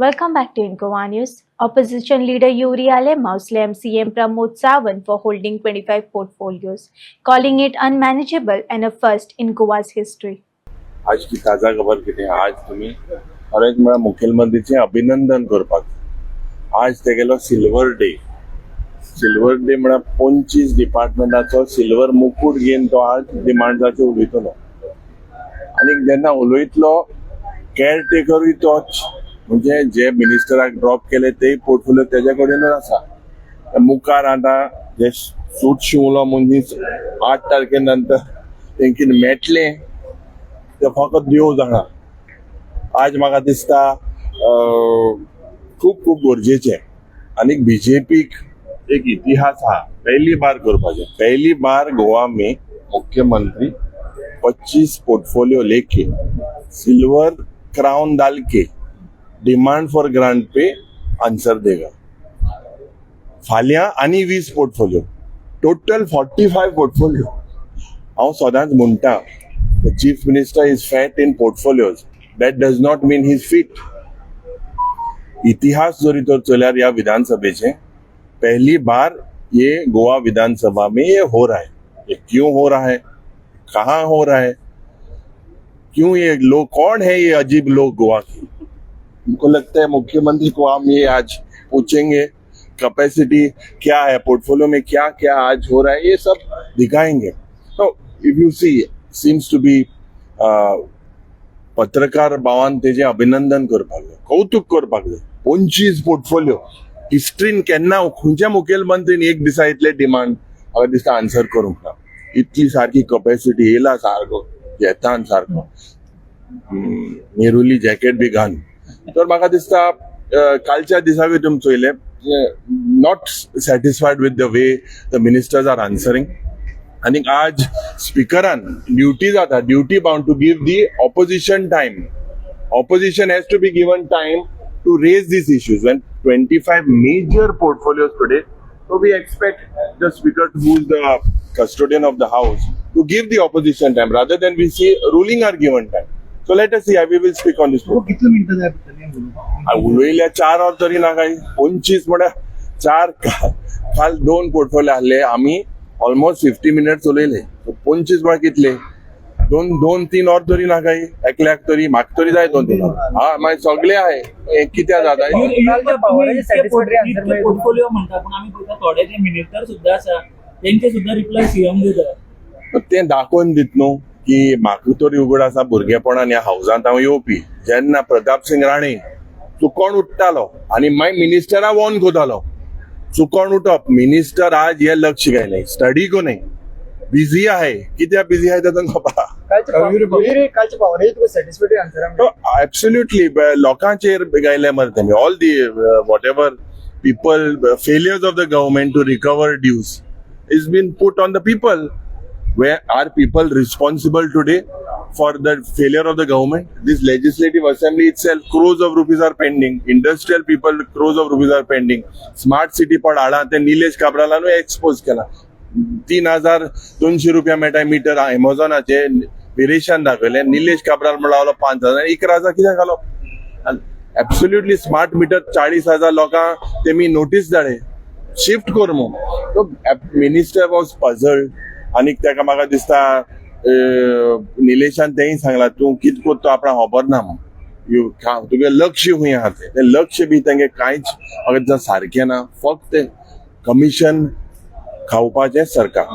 Welcome back to Incoa News. Opposition leader Yuri Alema slammed CM Pramod Sawant for holding 25 portfolios, calling it unmanageable and a first in Goa's history. आज की ताजा खबर कितें आज तुम्ही खरेंच म्हळ्यार मुखेलमंत्रीचे अभिनंदन करपाक आज ते गेलो सिल्वर डे म्हळ्यार 25 डिपार्टमेंटाचो सिल्वर मुकुट घेवन तो आज डिमांड्साचेर उलयतलो आनी जेन्ना उलयतलो केअरटेकरूय तोच म्हणजे जे मिनिस्टराक ड्रॉप केले ते पोर्टफोलिओ तेजे कडेनूच आसा मुखार आतां जे सूट शिवलो मनीस 8 तारखे नंतर तेंकी मेळटले ते फकत देव जाणा आज म्हाका दिसता खूप गरजेचे आनी बीजेपीक एक इतिहास हा पहली बार करपाचे पहली बार गोवा में मुख्यमंत्री 25 पोर्टफोलियो लेके सिल्वर क्राउन डाल के डिमांड फॉर ग्रांट पे आंसर देगा फाल्यां आनी 20 पोर्टफोलियो टोटल 45 पोर्टफोलियो हांव सदांच म्हणटा The chief minister is fat in portfolios. That does not mean he's fit. इतिहास जोरी तो चल्यार या विधानसभेचे पहली बार ये गोवा विधानसभा में ये हो रहा है। ये क्यों हो रहा है, कहाँ हो रहा है, क्यों ये लोग, कौन है ये अजीब लोग गोवा के? उनको लगता है मुख्यमंत्री को हम ये आज पूछेंगे कैपेसिटी क्या है, पोर्टफोलियो में क्या क्या आज हो रहा है, ये सब दिखाएंगे. तो if you see seems to be पत्रकार भावान तेजे अभिनंदन करपाक जाय, कौतुक करपाक जाय. 25 पोर्टफोलियो हिस्ट्रीन केन्ना खंयच्या मुखेलमंत्रीन एक दिसा इतले डिमांड म्हाका दिसता आन्सर करूंक ना. इतली सारकी कॅपॅसिटी येयला सारको येतान सारको नेरुली जॅकेट बी घान. तर म्हाका दिसता कालच्या दिसावे तुमी चोयले not satisfied with the way the ministers are answering. आणि आज स्पीकरान ड्युटी जाता duty bound to give the opposition time. Opposition has to be given time to raise this issues when 25 major portfolios today. So we expect the speaker, who is the custodian of the house, to give the opposition time rather than we see ruling are given time. So let us see. We will speak on this. कितने मिनिटं जाय उलयल्या 4 और तरी ना काही 25 म्हळ्यार 4 काल 2 portfolio आहले आम्ही ऑलमोस्ट 50 मिनिट्स उलयले. 25 म्हळ्यार कितले 2-3 और तरी ना काही एकल्याक तरी म्हाका तरी जाय 2-3 हा मागीर सगळे आहे कित्याक जाता पोर्टफोलिओ म्हणटा पण आम्ही पळयता थोडे जे मिनिस्टर सुद्धा आसा तेंचे सुद्धा रिप्लाय सीएम दिता. ते दाखोवन दित न्हू की म्हाका तरी उगड आसा भुरगेपणान ह्या हावजांत हांव येवपी जेन्ना प्रताप सिंग राणे चुकोन उठतालो आनी मागीर मिनिस्टरा वॉर्न कोतालो चुकोन उठप. मिनिस्टर आज हे लक्ष घायले स्टडी को नाही बिझी आहे कित्याक बिझी आहे तातूंत खबर एब्सोल्युटली लोकांचेर गायले मरे तेमी all the whatever people failures of the government to recover dues is been put on the people. Where are people responsible today for the failure of the government? This legislative assembly itself, crores of rupees are pending. Industrial people, crores of rupees are pending. Smart city पण आडा ते Nilesh काब्रालान expose केला. 3,200 रुपया मेळटा metre अमेझॉनाचे विरेशान दाखयले. Nilesh Cabral म्हणलो 5,000 11,000 कित्याक घालो. Absolutely smart meter 40,000 लोकांक तेमी नोटीस धाडले शिफ्ट कर म्हणून. तो मिनिस्टर वॉज पझल्ड आनी ताका म्हाका दिसता निलेशान तेय सांगला तूं कितें करतो आपणा खबर ना म्हणून तुगे लक्ष खूंय आहा तें लक्ष बी तेंगे कांयच म्हाका दिसता सारकें ना. फक्त कमिशन खावपाचें सरकार.